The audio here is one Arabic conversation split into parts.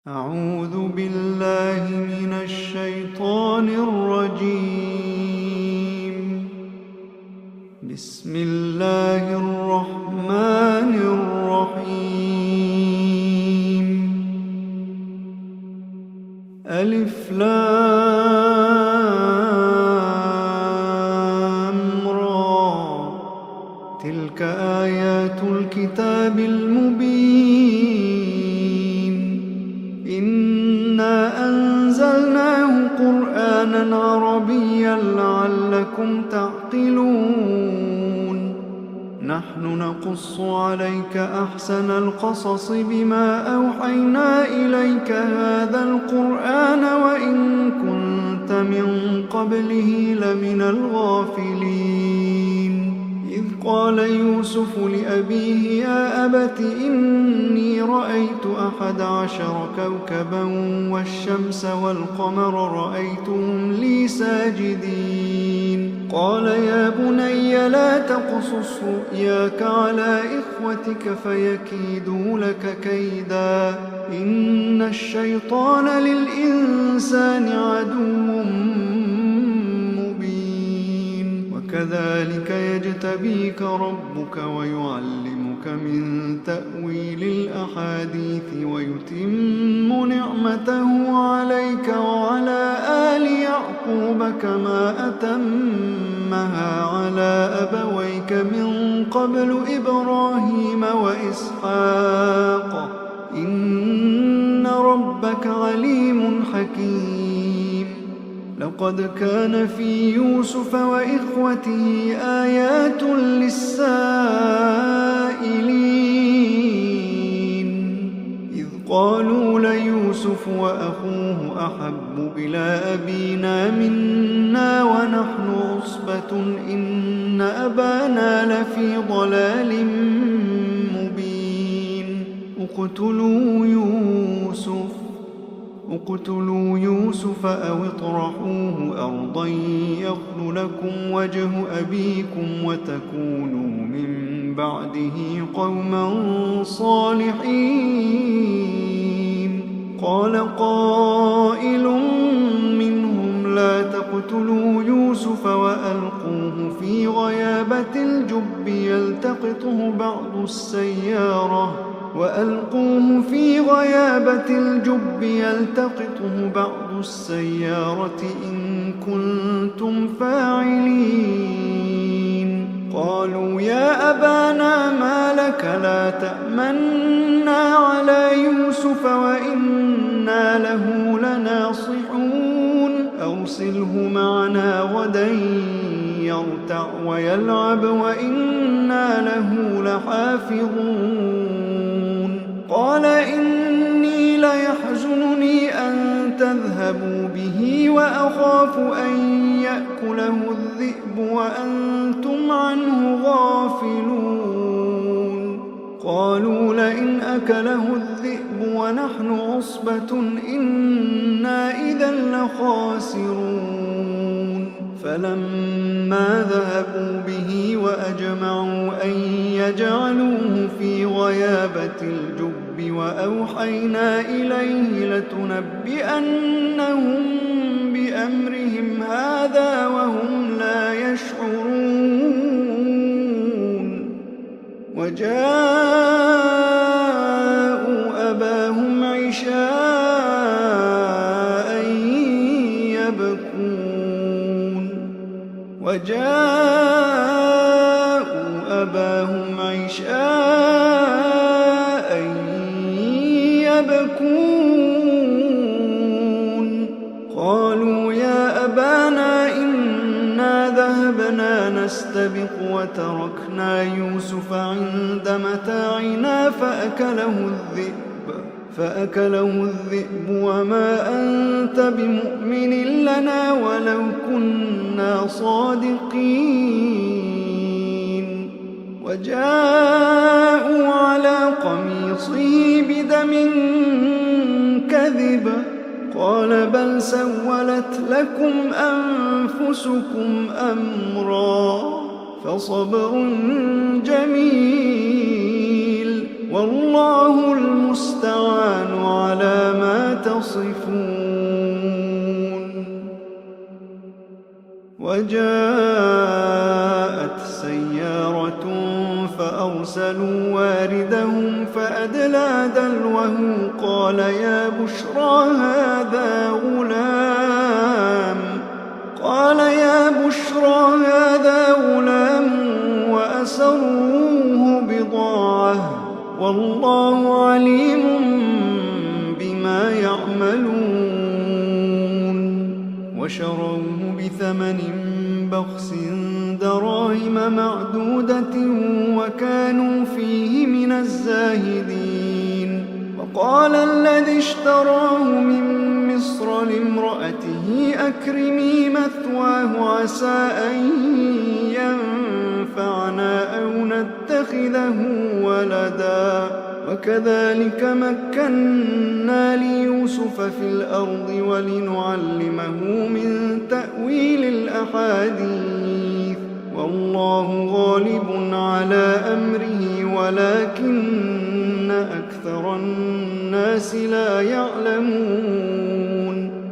أعوذ بالله من الشيطان الرجيم. بسم الله الرحمن الرحيم. ألف لام را، تلك آيات الكتاب المبين. إنا أنزلناه قرآنا عربيا لعلكم تعقلون. نحن نقص عليك أحسن القصص بما أوحينا إليك هذا القرآن وإن كنت من قبله لمن الغافلين. إذ قال يوسف لأبيه يا أبت إني رأيت 11 كوكبا والشمس والقمر رأيتهم لي ساجدين. قال يا بني لا تقصص رؤياك على إخوتك فيكيدوا لك كيدا إن الشيطان للإنسان عدو مبين. وكذلك يجتبيك ربك ويعلمك من تأويل الأحاديث ويتم نعمته عليك وعلى آل يعقوب كما أتمها على أبويك من قبل إبراهيم وإسحاق إن ربك عليم حكيم. لقد كان في يوسف وإخوته آيات للسائلين إذ قالوا ليوسف وأخوه أحب إلى أبينا منا ونحن عصبة إن أبانا لفي ضلال مبين. اقتلوا يوسف أو اطرحوه أرضا يخل لكم وجه أبيكم وتكونوا من بعده قوما صالحين. قال قائل منهم لا تقتلوا يوسف وألقوه في غيابة الجب يلتقطه بعض السيارة إن كنتم فاعلين. قالوا يا أبانا ما لك لا تأمنا على يوسف وإنا له لناصحون. أرسله معنا غدا يرتع ويلعب وإنا له لحافظون. قال إني ليحزنني أن تذهبوا به وأخاف أن يأكله الذئب وأنتم عنه غافلون. قالوا لئن أكله الذئب ونحن عصبة إنا إذا لخاسرون. فلما ذهبوا به وأجمعوا أن يجعلوه في غيابة الجب وأوحينا إليه لتنبئنهم بأمرهم هذا وهم لا يشعرون. وجاءوا أباهم عشاء يبكون. قالوا يا أبانا إنا ذهبنا نستبق وتركنا يوسف عند متاعنا فأكله الذئب وما أنت بمؤمن لنا ولو كنا صادقين. وجاءوا على قميصه بدم كذب قال بل سولت لكم أنفسكم أمرا فصبر جميل والله المستعان على ما تصفون وجاءت سيارة فأرسلوا واردهم فأدلى دلوه قال يا بشرى هذا غلام وأسروه بضاعة والله عليم بما يعملون وشروه بثمن بخس دراهم معدودة وكانوا فيه من الزاهدين وقال الذي اشتراه من مصر لامرأته أكرمي مثواه عسى أن ينفعنا أو نتخذه ولدا وكذلك مكنا ليوسف في الأرض ولنعلمه من تأويل الأحاديث والله غالب على أمره ولكن أكثر الناس لا يعلمون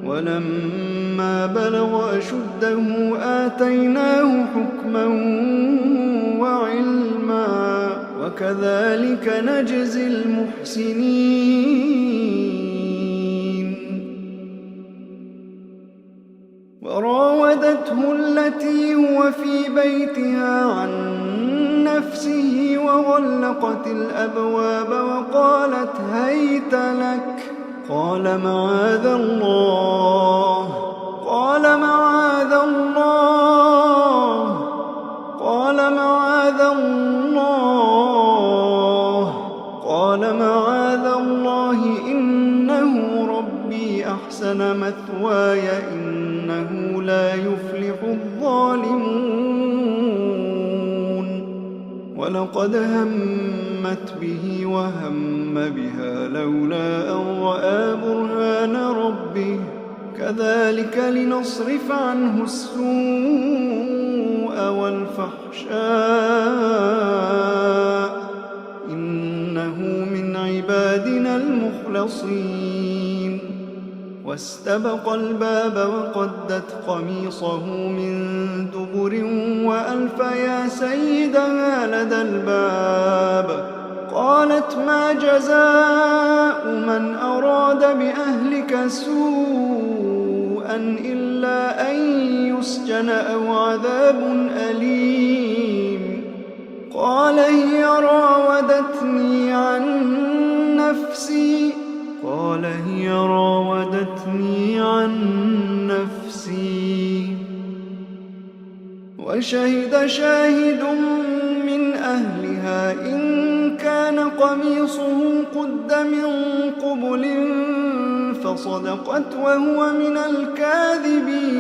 ولما بلغ أشده آتيناه حكما وعلما وكذلك نجزي المحسنين وراودته التي هو في بيتها عن نفسه وغلقت الأبواب وقالت هيت لك قال معاذ الله إنه ربي أحسن مثواي إنه لا يفلح الظالمون ولقد همت به وهم بها لولا أن رأى برهان ربه كذلك لنصرف عنه السوء والفحشاء إنه من عبادنا المخلصين واستبق الباب وقدت قميصه من دبر وألف يا سيدها لدى الباب قالت ما جزاء من أراد بأهلك سوءا إلا أن يسجن أو عذاب أليم قال هي راودتني عن نفسي وشهد شاهد من أهلها إن كان قميصه قد من قبل فصدقت وهو من الكاذبين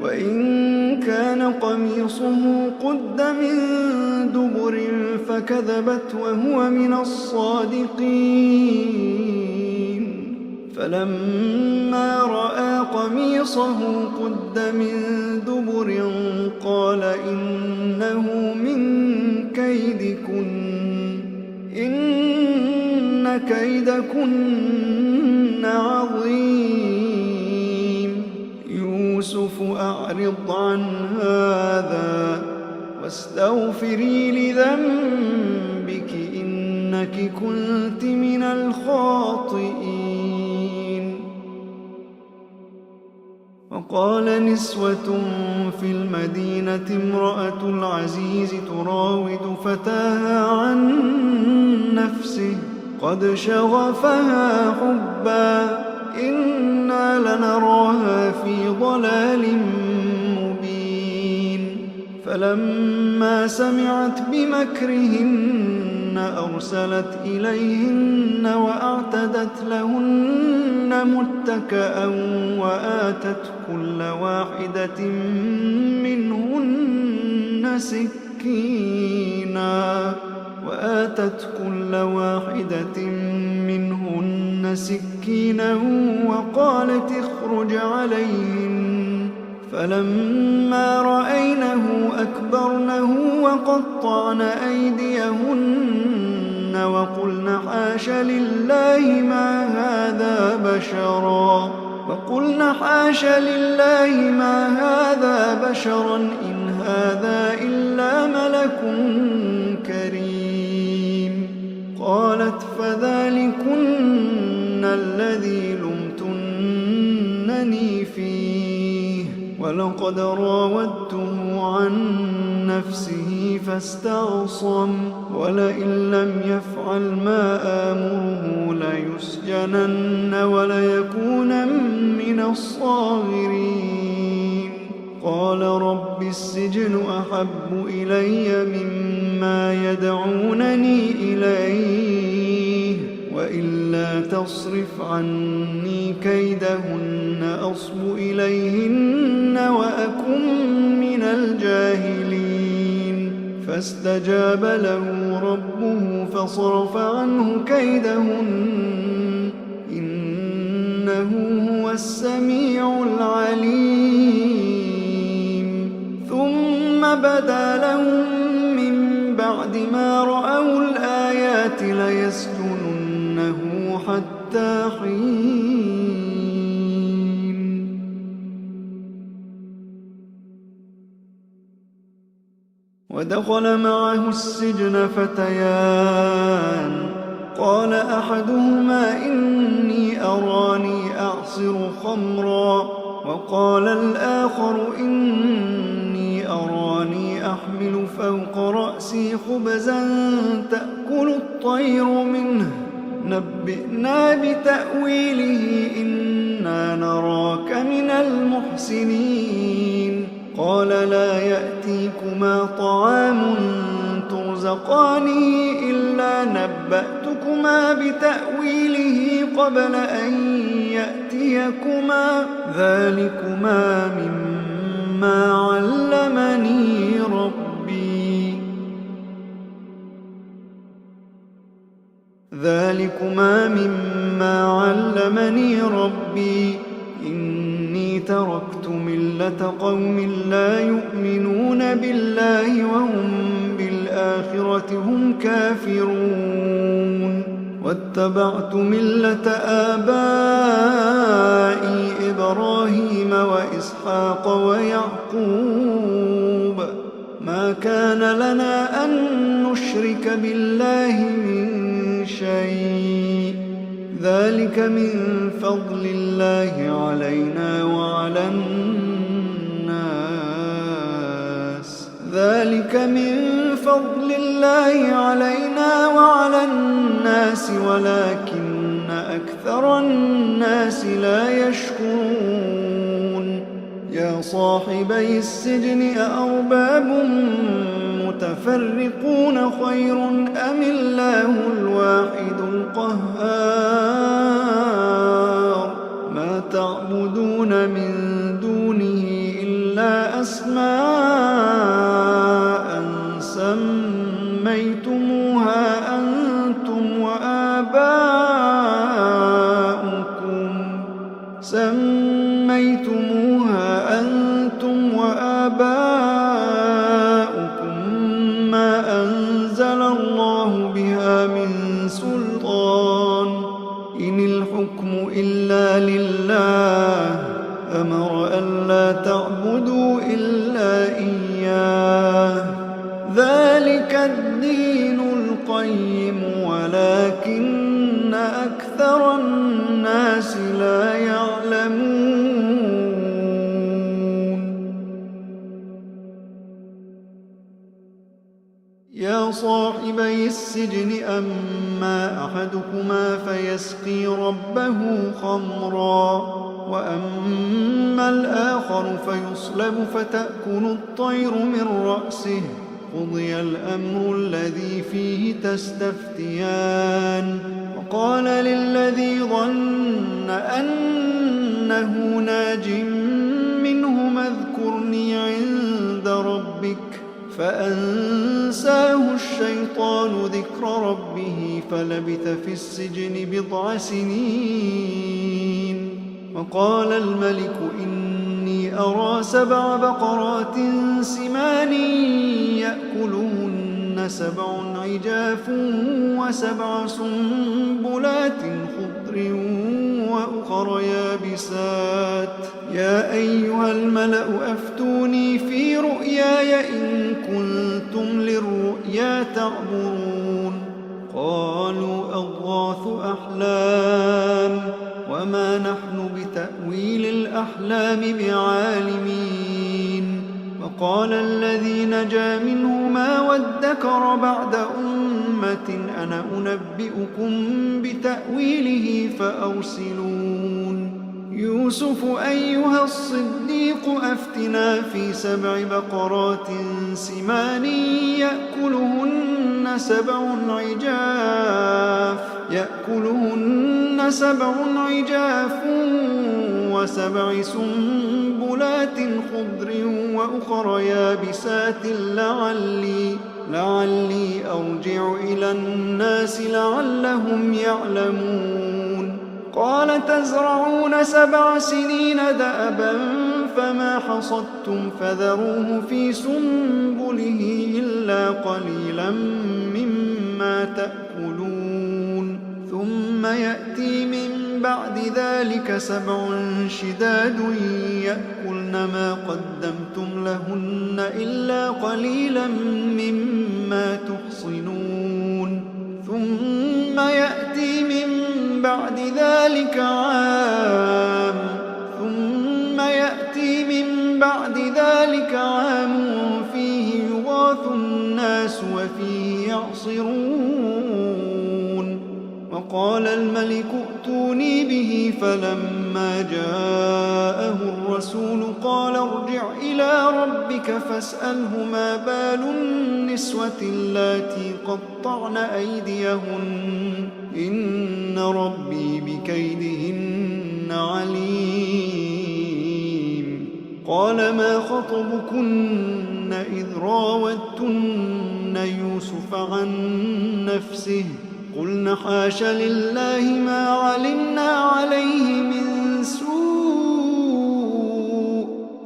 وإن كان قميصه قد من دبر فكذبت وهو من الصادقين فلما رأى قميصه قد من دبر قال إنه من كيدكن إن كيدكن عظيم يوسف أعرض عن هذا واستغفري لذنبك إنك كنت من الخاطئين وقال نسوة في المدينة امرأة العزيز تراود فتاها عن نفسه قد شغفها حبا إنا لنراها في ضلال مبين فلما سمعت بمكرهن أرسلت إليهن وأعتدت لهن متكأ وآتت كل واحدة منهن سكينا وقالت اخرج عليهن فلما رأينه أكبرنه وقطعن أيديهن وقلن حاش لله ما هذا بشرا إن هذا إلا ملك كريم. قالت فذلكن الذي لمتنني فيه ولقد راودته عن نفسه فاستعصم ولئن لم يفعل ما آمره ليسجنن وليكونن من الصاغرين. قال رب السجن أحب إلي مما يدعونني إليه وإلا تصرف عني كيدهن أصب إليهن وأكن من الجاهلين. فاستجاب له ربه فصرف عنه كيدهن إنه هو السميع العليم. ثم بدا لهم من بعد ما رأوا الآيات ليسجننه حتى حين. ودخل معه السجن فتيان قال أحدهما إني أراني أعصر خمرا وقال الآخر إني أراني أحمل فوق رأسي خبزا تأكل الطير منه نبئنا بتأويله إنا نراك من المحسنين. قال لا يأتيكما طعام ترزقانه إلا نبأتكما بتأويله قبل أن يأتيكما ذلكما مما علمني ربي إني تركت ملة قوم لا يؤمنون بالله وهم بالآخرة هم كافرون واتبعت ملة آبائي إبراهيم وإسحاق ويعقوب ما كان لنا أن نشرك بالله من شيء ذلك من فضل الله علينا وعلى الناس ولكن أكثر الناس لا يشكرون. يا صاحبي السجن أأرباب متفرقون خير أم الله الواحد القهار. ما تعبدون من دونه إلا أسماء سميتموها أنتم وآباؤكم ما أنزل الله بها من سلطان إن الحكم إلا لله أمر ألا تعبدوا إلا إياه ذلك الدين القيم ولكن أكثر الناس لا يعلمون. يا صاحبي السجن أما أحدكما فيسقي ربه خمرا وأما الآخر فيصلب فتأكل الطير من رأسه قضي الأمر الذي فيه تستفتيان. وقال للذي ظن أنه ناج منهما اذكرني عند ربك فأنساه الشيطان ذكر ربه فلبث في السجن 9 سنين. وقال الملك إني أرى 7 بقرات سمان يأكلهن سبع عجاف وسبع سنبلات خضر وأخر يابسات يا أيها الملأ أفتوني في رؤياي إن كنتم للرؤيا تعبرون قالوا أضغاث أحلام وما نحن بتأويل الأحلام بعالمين وقال الذي نجا منهما وادكر بعد أمة أنا أنبئكم بتأويله فأرسلون يوسف أيها الصديق أفتنا في 7 بقرات سمان يأكلهن 7 عجاف و7 سنبلات خضر وأخر يابسات لعلي أرجع إلى الناس لعلهم يعلمون قال تزرعون 7 سنين دأبا فما حصدتم فذروه في سنبله إلا قليلا مما تأكلون ثم يأتي من بعد ذلك 7 شداد يأكلن ما قدمتم لهن إلا قليلا مما تحصنون ثم يأتي من بعد ذلك عام فيه يغاث الناس وفيه يعصرون وقال الملك ائتوني به فلما جاءه الرسول قال ارجع إلى ربك فاسأله ما بال النسوة اللاتي قطعن أيديهن إن ربي بكيدهن عليم قال ما خطبكن إذ راوتن يوسف عن نفسه قلن حاش لله ما علمنا عليه من سوء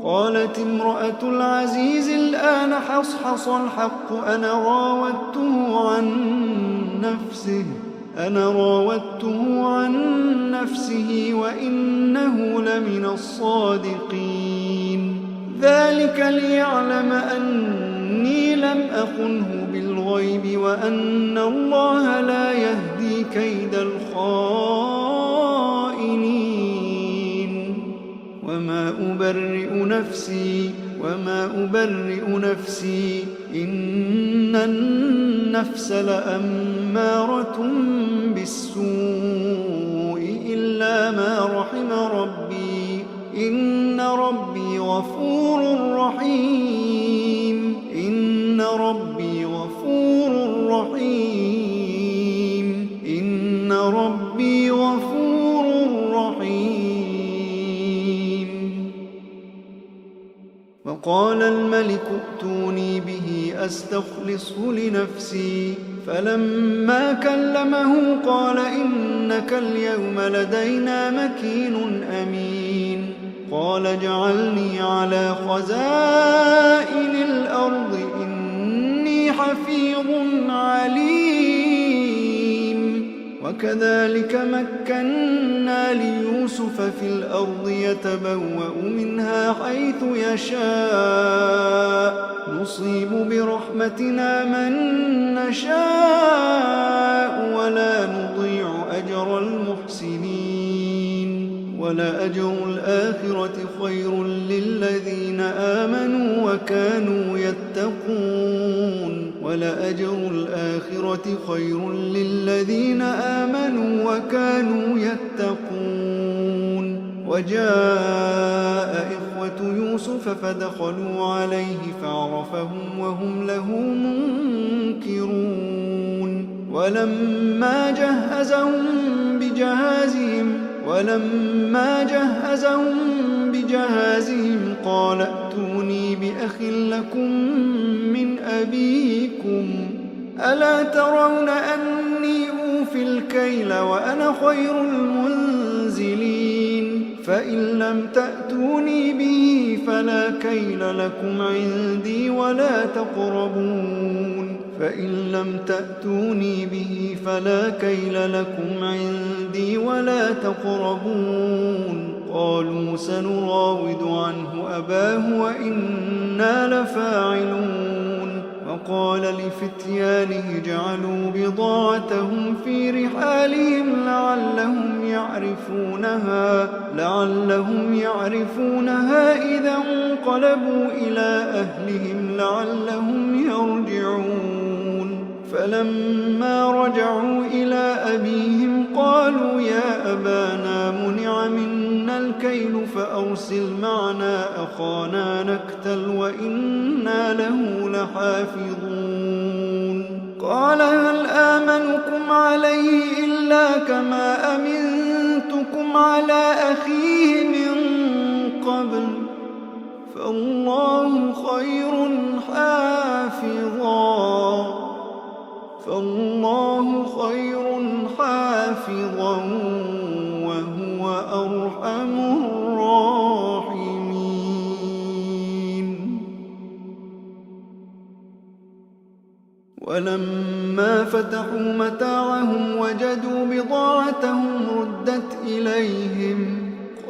قالت امرأة العزيز الآن حصحص الحق أنا راودته عن نفسه وإنه لمن الصادقين ذلك ليعلم أني لم أخنه بالغيب وأن الله لا يهدي كيد الخائنين وما أبرئ نفسي إن النفس لأمارة بالسوء إلا ما رحم ربي إن ربي غفور رحيم إن ربي غفور رحيم وقال الملك ائتوني به أستخلصه لنفسي فلما كلمه قال إنك اليوم لدينا مكين أمين قال اجعلني على خزائن الأرض إني حفيظ عليم وكذلك مكنا ليوسف في الأرض يتبوأ منها حيث يشاء نصيب برحمتنا من نشاء ولا نضيع أجر المحسنين ولأجر الآخرة خير للذين آمنوا وكانوا يتقون وجاء إخوة يوسف فدخلوا عليه فعرفهم وهم له منكرون ولما جهزهم بجهازهم قال ائتوني بأخ لكم من أبيكم ألا ترون أني أوفي الكيل وأنا خير المنزلين فإن لم تأتوني به فلا كيل لكم عندي ولا تقربون فإن لم تأتوني به فلا كيل لكم عندي ولا تقربون. قالوا سنراود عنه أباه وإنا لفاعلون. وقال لفتيانه اجعلوا بضاعتهم في رحالهم لعلهم يعرفونها إذا انقلبوا إلى أهلهم لعلهم يرجعون. فلما رجعوا إلى أبيهم قالوا يا أبانا منع منا الكيل فأرسل معنا أخانا نكتل وإنا له لحافظون. قال هل آمنكم عليه إلا كما أمنتكم على أخيه من قبل فالله خير حافظا وهو أرحم الراحمين. ولما فتحوا متاعهم وجدوا بضاعتهم ردت إليهم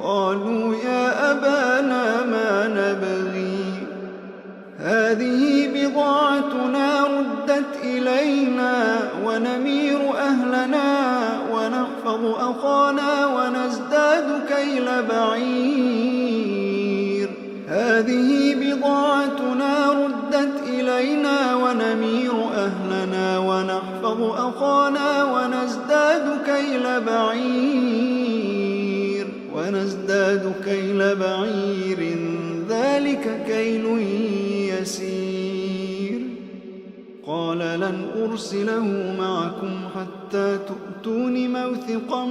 قالوا يا أبانا ما نبغي هذه بضاعتنا ردت إلينا ونمير أهلنا ونحفظ أخانا ونزداد كيل بعير ذلك كيل يسير. قال لن أرسله معكم حتى تؤتون موثقا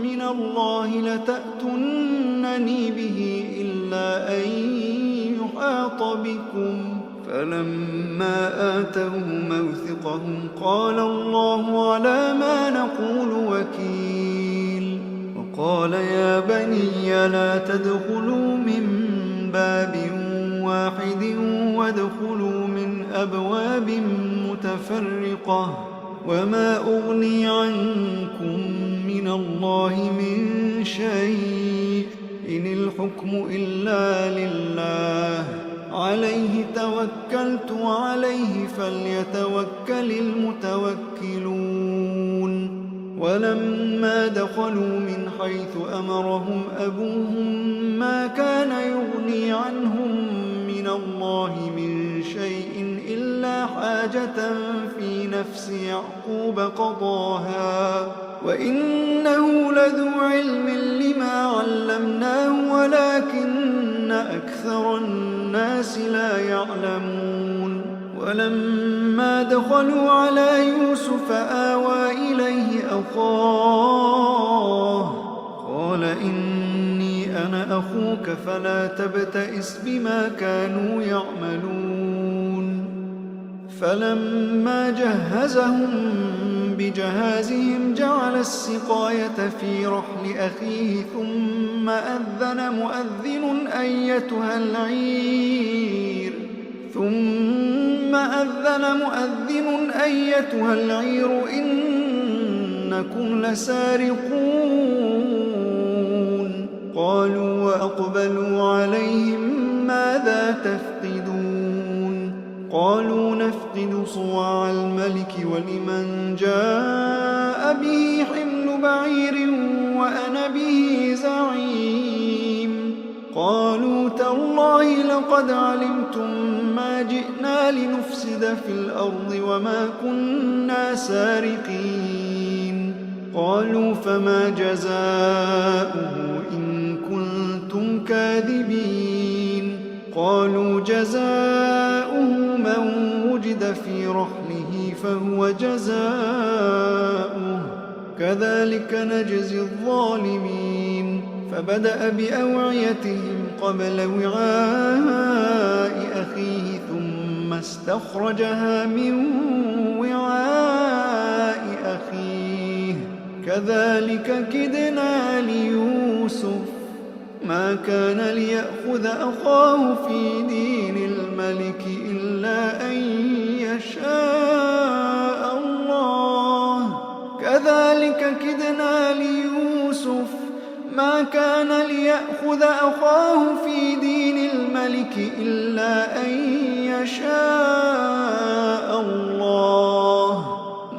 من الله لتأتونني به إلا أن يحاط بكم. فلما آتوه موثقهم قال الله على ما نقول وكيل. وقال يا بني لا تدخلوا من باب واحد وادخلوا من أبواب متفرقة وما أغني عنكم من الله من شيء إن الحكم إلا لله عليه توكلت وعليه فليتوكل المتوكلون. ولما دخلوا من حيث أمرهم أبوهم ما كان يغني عنهم من الله من شيء إلا حاجة في نفس يعقوب قضاها وإنه لذو علم لما علمناه ولكن أكثر الناس لا يعلمون. ولما دخلوا على يوسف آوى إليه أخاه قال إني أنا أخوك فلا تبتئس بما كانوا يعملون. فلما جهزهم بجهازهم جعل السقاية في رحل أخيه ثم أذن مؤذن أيتها العير إنكم لسارقون. قالوا وأقبلوا عليهم ماذا تفقدون؟ قالوا نفقد صواع الملك ولمن جاء به حمل بعير وأنا به زعيم. قالوا تالله لقد علمتم ما جئنا لنفسد في الأرض وما كنا سارقين. قالوا فما جزاؤه إن كنتم كاذبين؟ قالوا جزاؤه من وجد في رحله فهو جزاؤه كذلك نجزي الظالمين. فبدأ بأوعيتهم قبل وعاء أخيه ثم استخرجها من وعاء أخيه كذلك كدنا ليوسف ما كان ليأخذ أخاه في دين الملك إلا أن يشاء الله كذلك كدنا ليوسف ما كان ليأخذ أخاه في دين الملك إلا أن يشاء الله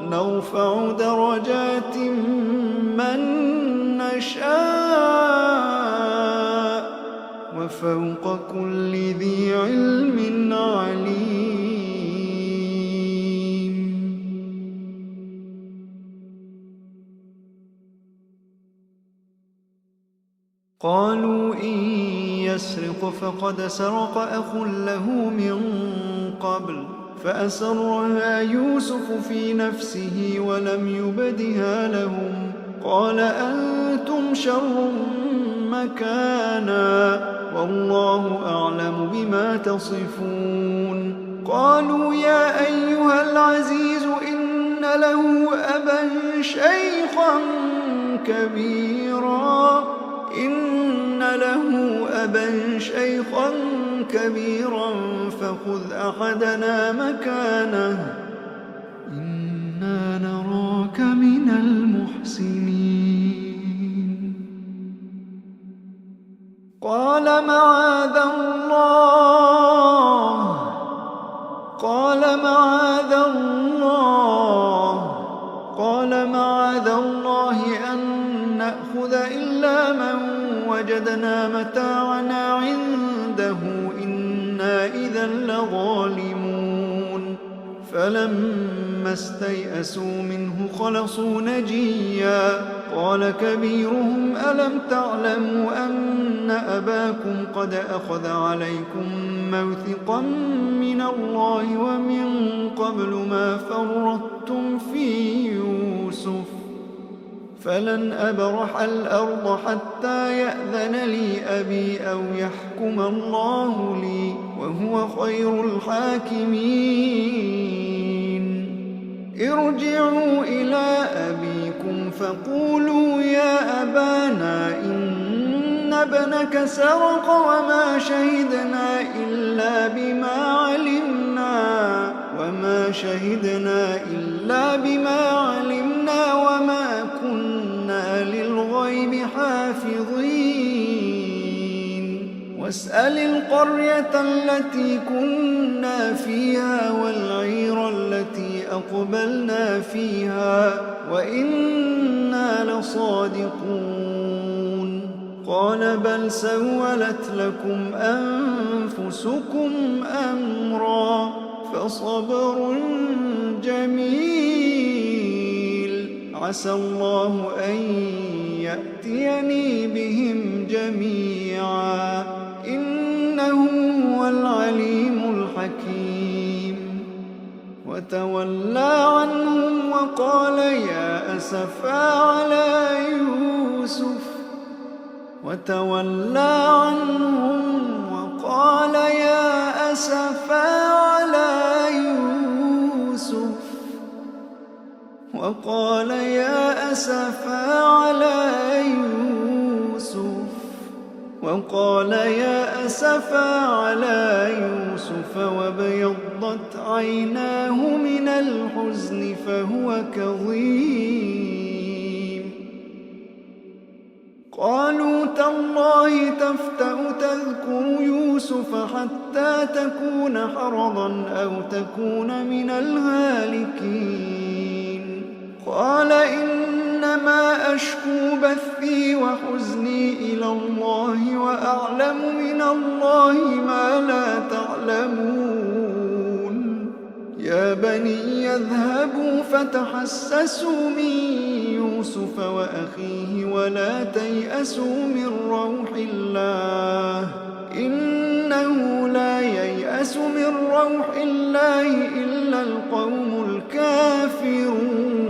نرفع درجات من نشاء وفوق كل ذي علم عليم. قالوا إن يسرق فقد سرق أخ له من قبل فأسرها يوسف في نفسه ولم يبدها لهم قال أنتم شر مكانا والله أعلم بما تصفون. قالوا يا أيها العزيز إن له أبا شيخا كبيرا فخذ أحدنا مكانه إنا نراك من المحسنين. قال معاذ الله أن نأخذ إلا من وجدنا متاعنا عنده إنا إذا لظالمون. فلما استيئسوا منه خلصوا نجيا قال كبيرهم ألم تعلموا أن أباكم قد أخذ عليكم موثقا من الله ومن قبل ما فرطتم في يوسف فلن أبرح الأرض حتى يأذن لي أبي أو يحكم الله لي وهو خير الحاكمين. ارجعوا إلى أبيكم فقولوا يا أبانا إن ابنك سرق وما شهدنا إلا بما علمنا وما كنا للغيب حافظين. واسأل القرية التي كنا فيها والعير التي أقبلنا فيها وإنا لصادقون. قال بل سولت لكم أنفسكم أمرا فصبر جميل عسى الله أن يأتيني بهم جميعا إنه هو العليم الحكيم. وتولى عنهم وقال يا أسفا على يوسف وقال يا أسفا على يوسف وابيضت عيناه من الحزن فهو كظيم. قالوا تالله تفتأ تذكر يوسف حتى تكون حرضا أو تكون من الهالكين. قال إنما أشكو بثي وحزني إلى الله وأعلم من الله ما لا تعلمون. يا بني يذهبوا فتحسسوا من يوسف وأخيه ولا تيأسوا من روح الله إنه لا ييأس من روح الله إلا القوم الكافرون.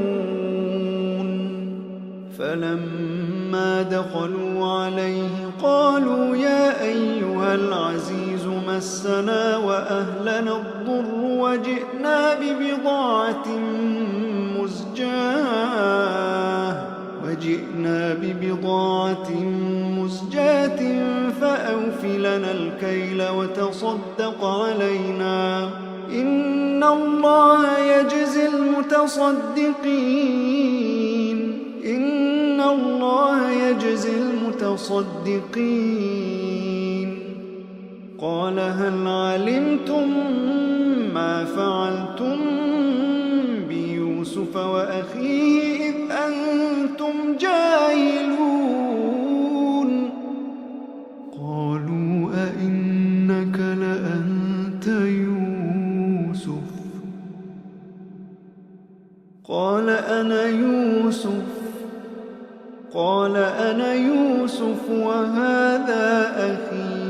فلما دخلوا عليه قالوا يا أيها العزيز مسنا وأهلنا الضر وجئنا ببضاعة مزجاة فأوف لنا الكيل وتصدق علينا إن الله يجزي المتصدقين إن الله يجزي المتصدقين قال هل علمتم ما فعلتم بيوسف وأخيه إذ أنتم جاهلون قالوا أئنك لأنت يوسف قال أنا يوسف وهذا أخي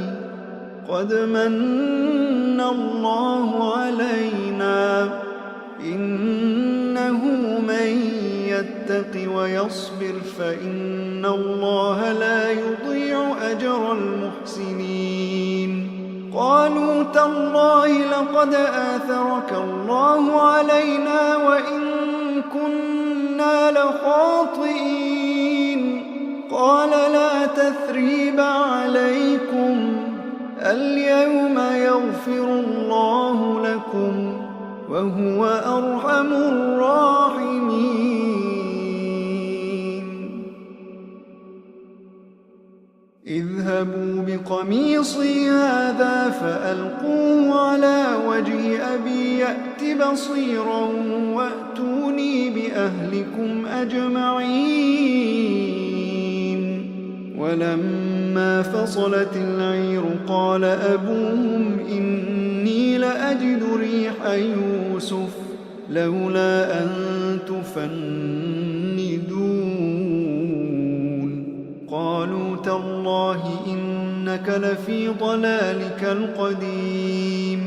قد من الله علينا إنه من يتق ويصبر فإن الله لا يضيع أجر المحسنين قالوا تالله لقد آثرك الله علينا وإن كنا لخاطئين قال لا تثريب عليكم اليوم يغفر الله لكم وهو أرحم الراحمين اذهبوا بقميصي هذا فألقوه على وجه أبي يأت بصيرا وأتوني بأهلكم أجمعين ولما فصلت العير قال أبوهم إني لأجد ريح يوسف لولا أن تفندون قالوا تالله إنك لفي ضلالك القديم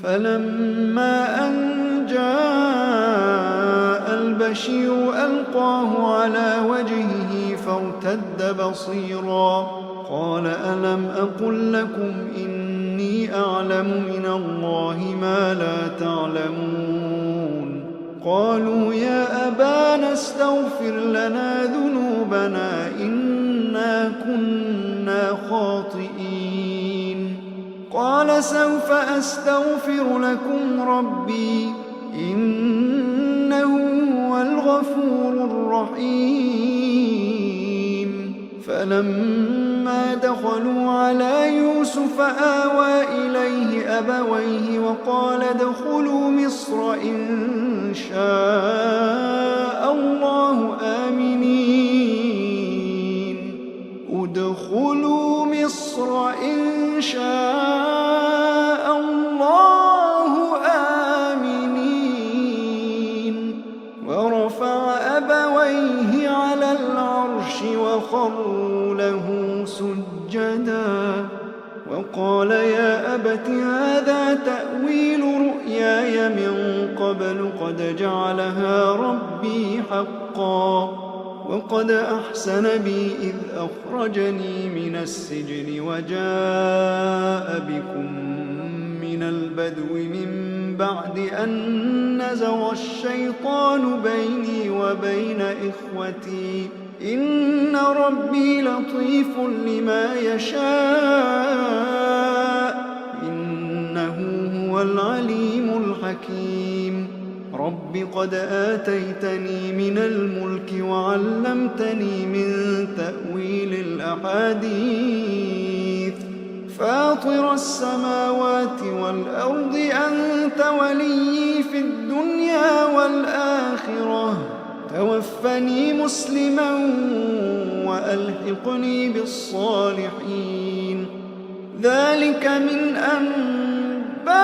فلما أن جاء البشير ألقاه على وجهه فارتد بصيرا قال ألم أقل لكم إني أعلم من الله ما لا تعلمون قالوا يا أبانا استغفر لنا ذنوبنا إنا كنا خاطئين قال سوف أستغفر لكم ربي إنه هو الغفور الرحيم فلما دخلوا على يوسف آوى إليه أبويه وقال ادخلوا مصر إن شاء الله آمنين ادخلوا مصر إن شاء الله آمنين ورفع أبويه على العرش وخروا له سجدا وقال يا أبت هذا تأويل رؤياي من قبل قد جعلها ربي حقا وقد أحسن بي إذ أخرجني من السجن وجاء بكم من البدو من بعد أن نزغ الشيطان بيني وبين إخوتي إن ربي لطيف لما يشاء إنه هو العليم الحكيم رب قد آتيتني من الملك وعلمتني من تأويل الأحاديث فاطر السماوات والأرض أنت ولي في الدنيا والآخرة توفني مسلما وألحقني بالصالحين ذلك من أنباء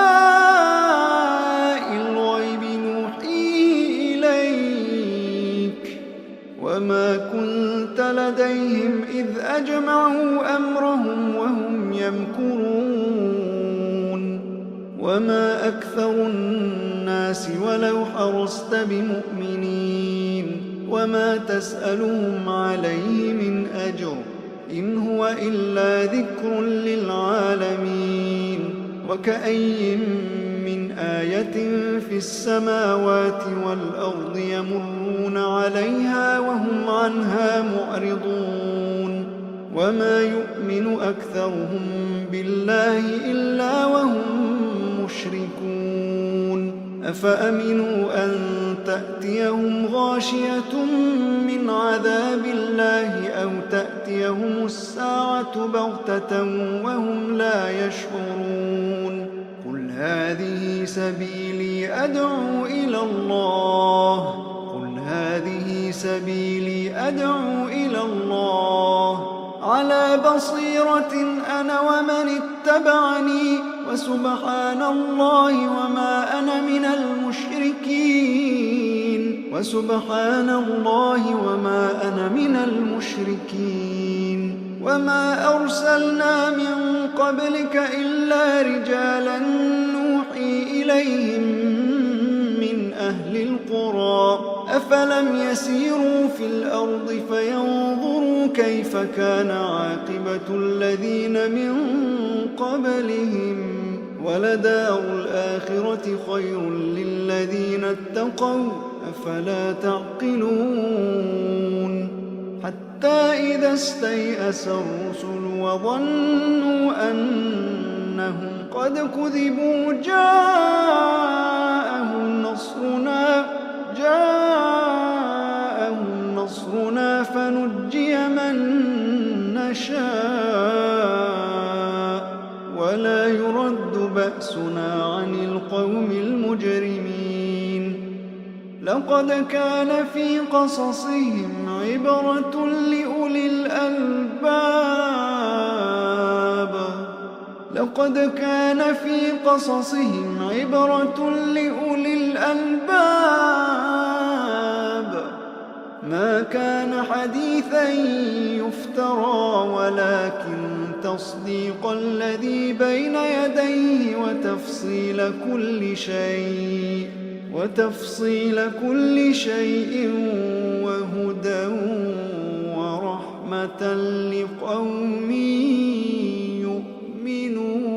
الغيب نوحيه إليك وما كنت لديهم إذ أجمعوا أمرهم وهم يمكرون وما أكثر الناس ولو حرصت بمؤمنين وما تسألهم عليه من أجر إن هو إلا ذكر للعالمين وكأي من آية في السماوات والأرض يمرون عليها وهم عنها معرضون وما يؤمن أكثرهم بالله إلا وهم مشركون أفأمنوا أن تأتيهم غاشية من عذاب الله أو تأتيهم الساعة بغتة وهم لا يشعرون قل هذه سبيلي أدعو إلى الله على بصيرة أنا ومن اتبعني وسبحان الله وما أنا من المشركين وما أرسلنا من قبلك إلا رجالا نوحي إليهم من أهل القرى أفلم يسيروا في الأرض فينظروا كيف كان عاقبة الذين من قبلهم ولدار الآخرة خير للذين اتقوا أفلا تعقلون حتى إذا استيأس الرسل وظنوا أنهم قد كذبوا جاءهم نصرنا فنجي من نشاء ولا يرد بأسنا عن القوم المجرمين لقد كان في قصصهم عبرة لأولي الألباب ما كان حديثا يفترى ولكن تصديق الذي بين يديه وتفصيل كل شيء وهدى ورحمة لقوم يؤمنون